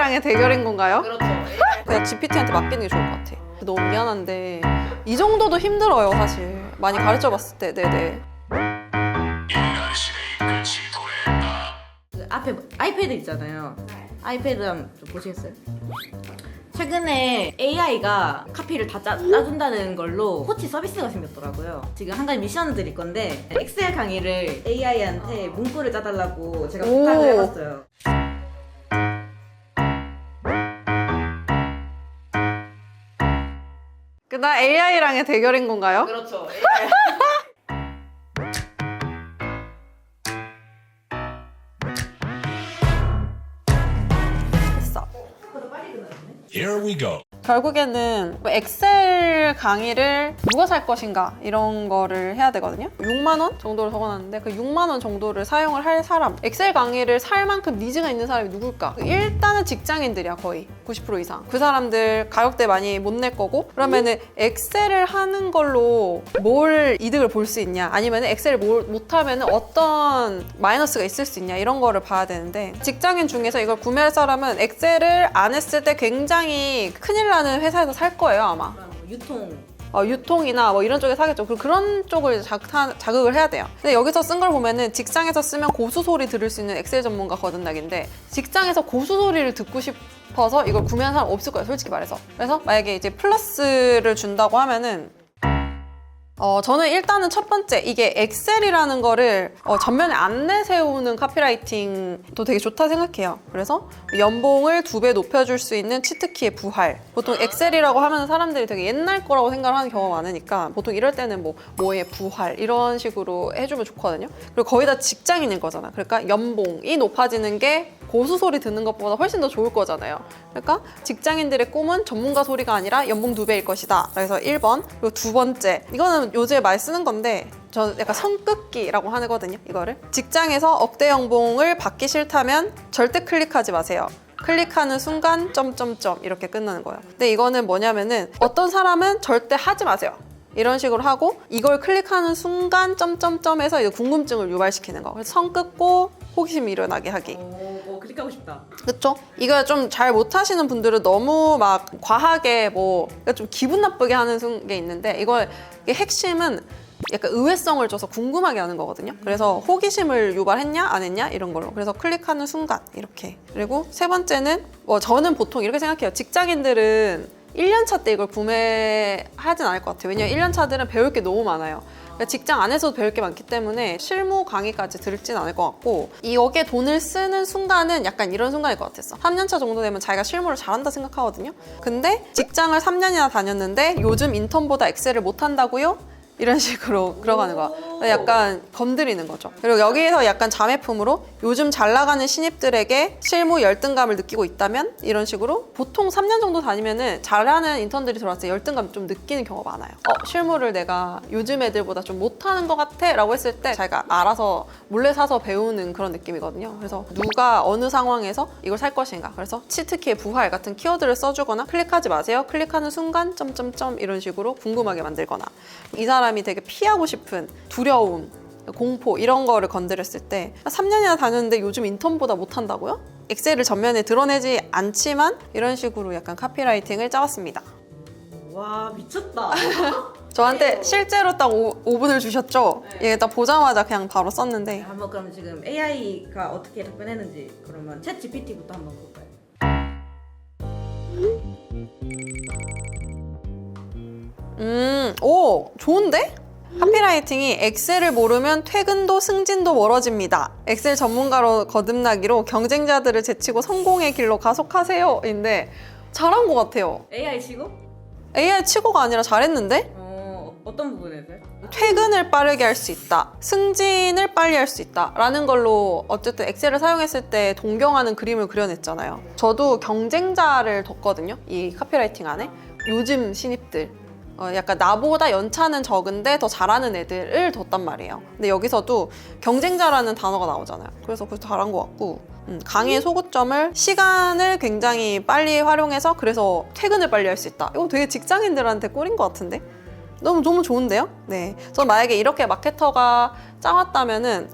AI랑의 대결인 건가요? 그렇죠. 그냥 GPT한테 맡기는 게 좋을 것 같아. 너무 미안한데 이 정도도 힘들어요 사실. 많이 가르쳐봤을 때. 네네. 그 앞에 아이패드 있잖아요. 아이패드 한번 좀 보시겠어요? 최근에 AI가 카피를 다 짜준다는 걸로 코치 서비스가 생겼더라고요. 지금 한 가지 미션을 드릴 건데 엑셀 강의를 AI한테 문구를 짜달라고 제가 부탁을 해봤어요. 그다 AI랑의 대결인 건가요? 그렇죠. 됐어. Here we go. 결국에는 엑셀 강의를 누가 살 것인가 이런 거를 해야 되거든요. 6만 원 정도를 적어놨는데 그 6만 원 정도를 사용을 할 사람, 엑셀 강의를 살 만큼 니즈가 있는 사람이 누굴까? 일단은 직장인들이야 거의 90% 이상. 그 사람들 가격대 많이 못 낼 거고 그러면은 엑셀을 하는 걸로 뭘 이득을 볼 수 있냐 아니면 엑셀을 못하면 어떤 마이너스가 있을 수 있냐 이런 거를 봐야 되는데 직장인 중에서 이걸 구매할 사람은 엑셀을 안 했을 때 굉장히 큰일 나는 회사에서 살 거예요 아마. 유통이나 뭐 이런 쪽에 사겠죠. 그런 쪽을 자극을 해야 돼요. 근데 여기서 쓴 걸 보면은 직장에서 쓰면 고수 소리 들을 수 있는 엑셀 전문가 거듭나기인데 직장에서 고수 소리를 듣고 싶어서 이걸 구매하는 사람 없을 거예요 솔직히 말해서. 그래서 만약에 이제 플러스를 준다고 하면은 저는 일단은 첫 번째 이게 엑셀이라는 거를 전면에 안 내세우는 카피라이팅도 되게 좋다 생각해요. 그래서 연봉을 2배 높여줄 수 있는 치트키의 부활. 보통 엑셀이라고 하면 사람들이 되게 옛날 거라고 생각을 하는 경우가 많으니까 보통 이럴 때는 뭐의 부활 이런 식으로 해주면 좋거든요. 그리고 거의 다 직장인인 거잖아. 그러니까 연봉이 높아지는 게 고수 소리 듣는 것보다 훨씬 더 좋을 거잖아요. 그러니까 직장인들의 꿈은 전문가 소리가 아니라 연봉 2배일 것이다. 그래서 1번. 그리고 두 번째. 이거는 요즘에 많이 쓰는 건데 저는 약간 선긋기라고 하거든요. 이거를. 직장에서 억대 연봉을 받기 싫다면 절대 클릭하지 마세요. 클릭하는 순간 점점점 이렇게 끝나는 거예요. 근데 이거는 뭐냐면은 어떤 사람은 절대 하지 마세요. 이런 식으로 하고 이걸 클릭하는 순간 점점점에서 이제 궁금증을 유발시키는 거. 그래서 선 긋고 호기심이 일어나게 하기. 클릭하고 싶다. 그쵸? 이거 좀 잘 못하시는 분들은 너무 막 과하게 그러니까 좀 기분 나쁘게 하는 게 있는데 이게 핵심은 약간 의외성을 줘서 궁금하게 하는 거거든요. 그래서 호기심을 유발했냐 안 했냐 이런 걸로. 그래서 클릭하는 순간 이렇게. 그리고 세 번째는 저는 보통 이렇게 생각해요. 직장인들은 1년차 때 이걸 구매하진 않을 것 같아요. 왜냐면 1년차들은 배울 게 너무 많아요. 그러니까 직장 안에서도 배울 게 많기 때문에 실무 강의까지 들지는 않을 것 같고 여기에 돈을 쓰는 순간은 약간 이런 순간일 것 같았어. 3년차 정도 되면 자기가 실무를 잘한다 생각하거든요. 근데 직장을 3년이나 다녔는데 요즘 인턴보다 엑셀을 못한다고요? 이런 식으로 들어가는 거야. 약간 건드리는 거죠. 그리고 여기에서 약간 자매품으로 요즘 잘 나가는 신입들에게 실무 열등감을 느끼고 있다면 이런 식으로 보통 3년 정도 다니면은 잘하는 인턴들이 들어왔을 때 열등감 좀 느끼는 경우가 많아요. 실무를 내가 요즘 애들보다 좀 못하는 것 같아 라고 했을 때 자기가 알아서 몰래 사서 배우는 그런 느낌이거든요. 그래서 누가 어느 상황에서 이걸 살 것인가. 그래서 치트키의 부활 같은 키워드를 써주거나 클릭하지 마세요. 클릭하는 순간 점점점 이런 식으로 궁금하게 만들거나 이 사람이 되게 피하고 싶은 두려움, 공포 이런 거를 건드렸을 때 3년이나 다녔는데 요즘 인턴보다 못한다고요? 엑셀을 전면에 드러내지 않지만 이런 식으로 약간 카피라이팅을 짜왔습니다. 와 미쳤다. 저한테 실제로 딱 5분을 주셨죠? 네. 예, 딱 보자마자 그냥 바로 썼는데 한번 그럼 지금 AI가 어떻게 답변했는지 그러면 챗 GPT부터 한번 볼까요? 오, 좋은데? 카피라이팅이 엑셀을 모르면 퇴근도 승진도 멀어집니다. 엑셀 전문가로 거듭나기로 경쟁자들을 제치고 성공의 길로 가속하세요. 인데 잘한 것 같아요. AI 치고? AI 치고가 아니라 잘했는데? 어떤 부분에서요? 퇴근을 빠르게 할 수 있다. 승진을 빨리 할 수 있다. 라는 걸로 어쨌든 엑셀을 사용했을 때 동경하는 그림을 그려냈잖아요. 저도 경쟁자를 뒀거든요. 이 카피라이팅 안에. 요즘 신입들. 약간 나보다 연차는 적은데 더 잘하는 애들을 뒀단 말이에요. 근데 여기서도 경쟁자라는 단어가 나오잖아요. 그래서 그거 잘한 것 같고 강의의 소구점을 시간을 굉장히 빨리 활용해서 그래서 퇴근을 빨리 할 수 있다. 이거 되게 직장인들한테 꿀인 것 같은데? 너무 좋은데요? 네. 전 만약에 이렇게 마케터가 짜왔다면은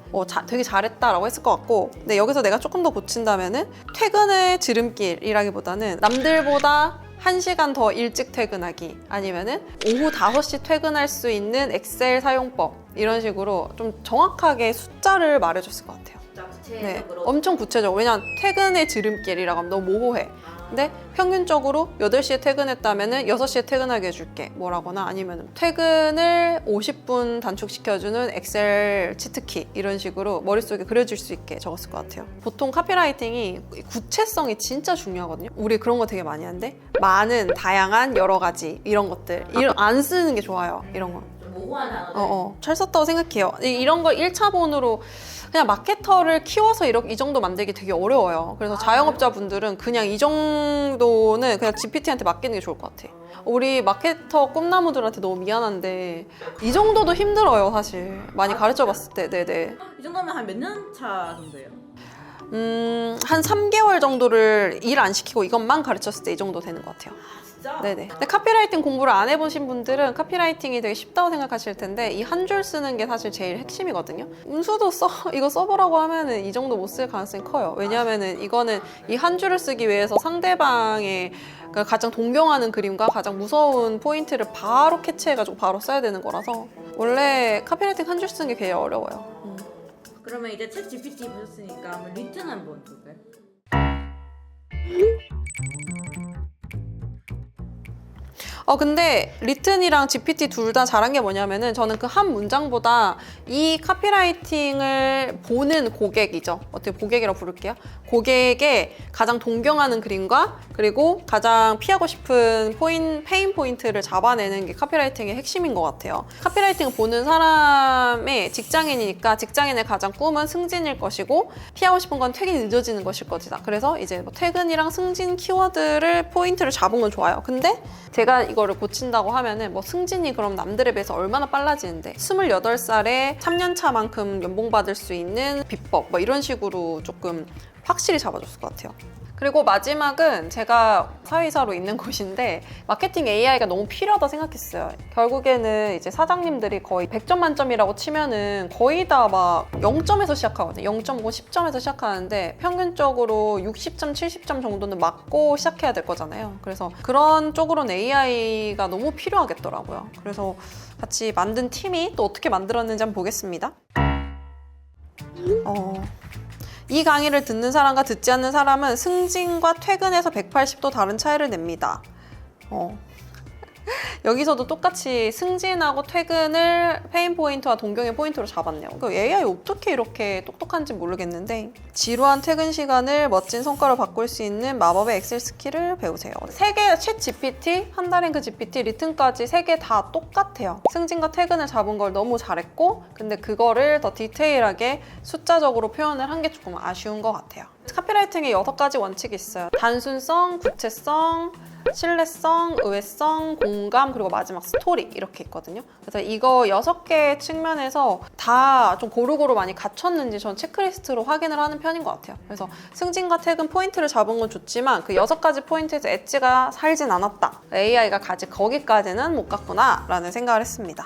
되게 잘했다라고 했을 것 같고, 근데 여기서 내가 조금 더 고친다면은 퇴근의 지름길이라기보다는 남들보다 1시간 더 일찍 퇴근하기, 아니면은 오후 5시 퇴근할 수 있는 엑셀 사용법, 이런 식으로 좀 정확하게 숫자를 말해줬을 것 같아요. 진짜 네, 구체적으로. 엄청 구체적으로. 왜냐면 퇴근의 지름길이라고 하면 너무 모호해. 근데 평균적으로 8시에 퇴근했다면 6시에 퇴근하게 해줄게 뭐라거나, 아니면 퇴근을 50분 단축시켜주는 엑셀 치트키, 이런 식으로 머릿속에 그려질 수 있게 적었을 것 같아요. 보통 카피라이팅이 구체성이 진짜 중요하거든요. 우리 그런 거 되게 많이 하는데, 많은, 다양한, 여러 가지, 이런 것들 안 쓰는 게 좋아요. 이런 거 좀 모호한 단어들. 잘 썼다고 생각해요. 이런 걸 1차본으로 그냥 마케터를 키워서 이 정도 만들기 되게 어려워요. 그래서 자영업자분들은 그냥 이 정도는 그냥 GPT한테 맡기는 게 좋을 것 같아. 우리 마케터 꿈나무들한테 너무 미안한데 이 정도도 힘들어요, 사실. 많이 가르쳐 봤을 때. 네네. 이 정도면 한 몇 년 차 정도예요? 한 3개월 정도를 일 안 시키고 이것만 가르쳤을 때 이 정도 되는 것 같아요. 진짜? 네네. 근데 카피라이팅 공부를 안 해보신 분들은 카피라이팅이 되게 쉽다고 생각하실 텐데, 이 한 줄 쓰는 게 사실 제일 핵심이거든요. 운수도 이거 써보라고 하면은 이 정도 못 쓸 가능성이 커요. 왜냐하면은 이거는 이 한 줄을 쓰기 위해서 상대방의 가장 동경하는 그림과 가장 무서운 포인트를 바로 캐치해가지고 바로 써야 되는 거라서, 원래 카피라이팅 한 줄 쓰는 게 되게 어려워요. 그러면 이제 챗 GPT 보셨으니까 한번 리튼 한번 볼까요? 근데 리튼이랑 GPT 둘 다 잘한 게 뭐냐면은, 저는 그 한 문장보다 이 카피라이팅을 보는 고객이죠. 어떻게 고객이라고 부를게요. 고객의 가장 동경하는 그림과, 그리고 가장 피하고 싶은 페인 포인트를 잡아내는 게 카피라이팅의 핵심인 것 같아요. 카피라이팅을 보는 사람의 직장인이니까 직장인의 가장 꿈은 승진일 것이고, 피하고 싶은 건 퇴근이 늦어지는 것일 것이다. 그래서 이제 뭐 퇴근이랑 승진 키워드를 포인트를 잡은 건 좋아요. 근데 제가 이거를 고친다고 하면은, 뭐 승진이 그럼 남들에 비해서 얼마나 빨라지는데 28살에 3년차만큼 연봉 받을 수 있는 비법, 뭐 이런 식으로 조금 확실히 잡아줬을 것 같아요. 그리고 마지막은 제가 사회이사로 있는 곳인데 마케팅 AI가 너무 필요하다 생각했어요. 결국에는 이제 사장님들이 거의 100점 만점이라고 치면은 거의 다 막 0점에서 시작하거든요. 0.5, 10점에서 시작하는데 평균적으로 60점, 70점 정도는 맞고 시작해야 될 거잖아요. 그래서 그런 쪽으로는 AI가 너무 필요하겠더라고요. 그래서 같이 만든 팀이 또 어떻게 만들었는지 한번 보겠습니다. 이 강의를 듣는 사람과 듣지 않는 사람은 승진과 퇴근에서 180도 다른 차이를 냅니다. 여기서도 똑같이 승진하고 퇴근을 페인 포인트와 동경의 포인트로 잡았네요. AI 어떻게 이렇게 똑똑한지 모르겠는데, 지루한 퇴근 시간을 멋진 성과로 바꿀 수 있는 마법의 엑셀 스킬을 배우세요. 3개, 챗 GPT, 한다랭크 GPT, 리튼까지 3개 다 똑같아요. 승진과 퇴근을 잡은 걸 너무 잘했고, 근데 그거를 더 디테일하게 숫자적으로 표현을 한 게 조금 아쉬운 것 같아요. 카피라이팅에 6가지 원칙이 있어요. 단순성, 구체성, 신뢰성, 의외성, 공감, 그리고 마지막 스토리, 이렇게 있거든요. 그래서 이거 6개 측면에서 다 좀 고루고루 많이 갖췄는지 전 체크리스트로 확인을 하는 편인 것 같아요. 그래서 승진과 퇴근 포인트를 잡은 건 좋지만 그 6가지 포인트에서 엣지가 살진 않았다. AI가 거기까지는 못 갔구나 라는 생각을 했습니다.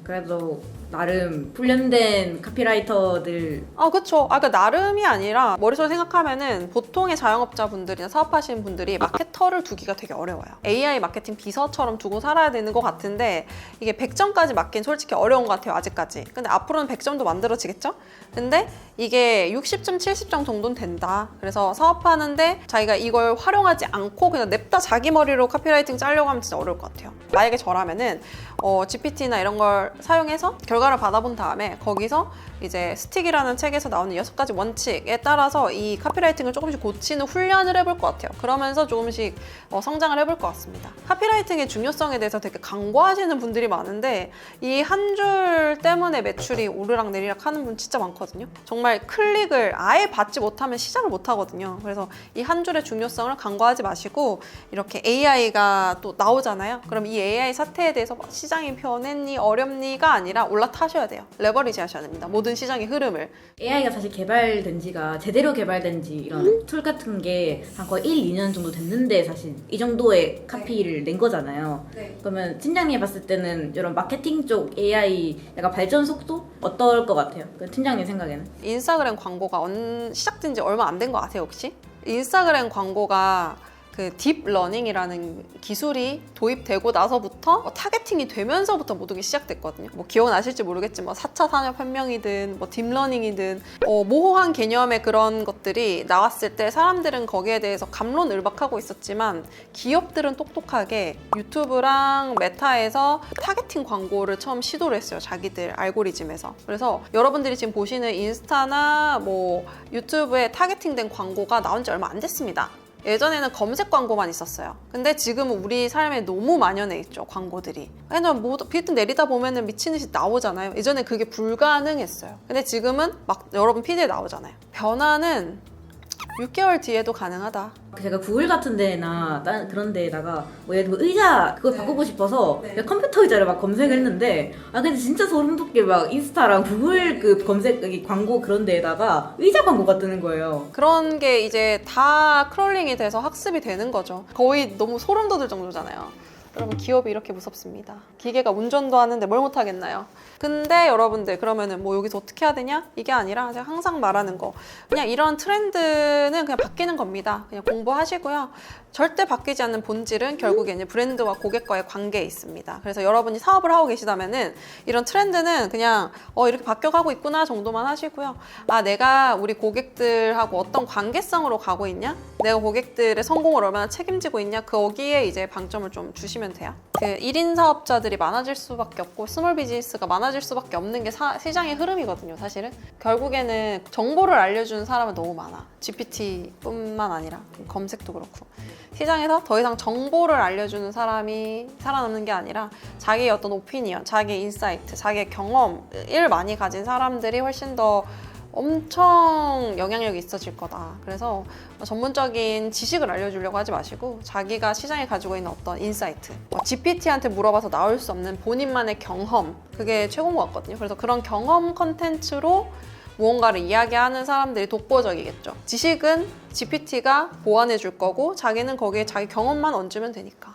그래도 나름 훈련된 카피라이터들. 그쵸. 그러니까 나름이 아니라 머릿속에 생각하면은 보통의 자영업자분들이나 사업하시는 분들이 마케터를 두기가 되게 어려워요. AI 마케팅 비서처럼 두고 살아야 되는 것 같은데, 이게 100점까지 맞긴 솔직히 어려운 것 같아요, 아직까지. 근데 앞으로는 100점도 만들어지겠죠? 근데 이게 60점, 70점 정도는 된다. 그래서 사업하는데 자기가 이걸 활용하지 않고 그냥 냅다 자기 머리로 카피라이팅 짜려고 하면 진짜 어려울 것 같아요. 만약에 저라면은 GPT나 이런 걸 사용해서 결과를 받아본 다음에 거기서 이제 스틱이라는 책에서 나오는 6가지 원칙에 따라서 이 카피라이팅을 조금씩 고치는 훈련을 해볼 것 같아요. 그러면서 조금씩 성장을 해볼 것 같습니다. 카피라이팅의 중요성에 대해서 되게 강조하시는 분들이 많은데, 이 한 줄 때문에 매출이 오르락 내리락 하는 분 진짜 많거든요. 정말 클릭을 아예 받지 못하면 시작을 못 하거든요. 그래서 이 한 줄의 중요성을 간과하지 마시고, 이렇게 AI가 또 나오잖아요. 그럼 이 AI 사태에 대해서 시장이 변했니 어렵니가 아니라 올라타셔야 돼요. 레버리지 하셔야 됩니다. 모든 시장의 흐름을. AI가 사실 개발된 지가 제대로 개발된 지 이런 툴 같은 게 한 거의 1, 2년 정도 됐는데 사실 이 정도의 카피를 낸 거잖아요. 그러면 팀장님이 봤을 때는 이런 마케팅 쪽 AI 약간 발전 속도 어떨 것 같아요? 그 팀장님 생각에는? 인스타그램 광고가 시작된 지 얼마 안 된 것 같아요, 혹시? 인스타그램 광고가 그 딥러닝이라는 기술이 도입되고 나서부터 타겟팅이 되면서부터 모든 게 시작됐거든요. 뭐 기억나실지 모르겠지만 4차 산업혁명이든 뭐 딥러닝이든 모호한 개념의 그런 것들이 나왔을 때 사람들은 거기에 대해서 갑론을박하고 있었지만 기업들은 똑똑하게 유튜브랑 메타에서 타겟팅 광고를 처음 시도를 했어요. 자기들 알고리즘에서. 그래서 여러분들이 지금 보시는 인스타나 뭐 유튜브에 타겟팅된 광고가 나온 지 얼마 안 됐습니다. 예전에는 검색 광고만 있었어요. 근데 지금은 우리 삶에 너무 만연해 있죠, 광고들이. 왜냐면 뭐 빌드 내리다 보면은 미친 듯이 나오잖아요. 예전에 그게 불가능했어요. 근데 지금은 막 여러분 피드에 나오잖아요. 변화는 6개월 뒤에도 가능하다. 제가 구글 같은 데나 다른 그런 데에다가 뭐 예를 들어 의자 그걸 바꾸고 싶어서 컴퓨터 의자를 막 검색을 했는데 근데 진짜 소름 돋게 막 인스타랑 구글 그 검색 광고 그런 데에다가 의자 광고가 뜨는 거예요. 그런 게 이제 다 크롤링이 돼서 학습이 되는 거죠. 거의 너무 소름 돋을 정도잖아요. 여러분 기업이 이렇게 무섭습니다. 기계가 운전도 하는데 뭘 못하겠나요? 근데 여러분들 그러면은 뭐 여기서 어떻게 해야 되냐? 이게 아니라 제가 항상 말하는 거 그냥 이런 트렌드는 그냥 바뀌는 겁니다. 그냥 공부하시고요. 절대 바뀌지 않는 본질은 결국에는 브랜드와 고객과의 관계에 있습니다. 그래서 여러분이 사업을 하고 계시다면은 이런 트렌드는 그냥 이렇게 바뀌어가고 있구나 정도만 하시고요. 내가 우리 고객들하고 어떤 관계성으로 가고 있냐? 내가 고객들의 성공을 얼마나 책임지고 있냐? 거기에 이제 방점을 좀 주시면 돼요. 그 1인 사업자들이 많아질 수밖에 없고 스몰 비즈니스가 많아질 수밖에 없는 게 시장의 흐름이거든요, 사실은. 결국에는 정보를 알려주는 사람은 너무 많아. GPT뿐만 아니라 검색도 그렇고. 시장에서 더 이상 정보를 알려주는 사람이 살아남는 게 아니라 자기의 어떤 오피니언, 자기의 인사이트, 자기의 경험을 많이 가진 사람들이 훨씬 더 엄청 영향력이 있어질 거다. 그래서 전문적인 지식을 알려주려고 하지 마시고 자기가 시장에 가지고 있는 어떤 인사이트, GPT한테 물어봐서 나올 수 없는 본인만의 경험, 그게 최고인 것 같거든요. 그래서 그런 경험 컨텐츠로 무언가를 이야기하는 사람들이 독보적이겠죠. 지식은 GPT가 보완해 줄 거고 자기는 거기에 자기 경험만 얹으면 되니까.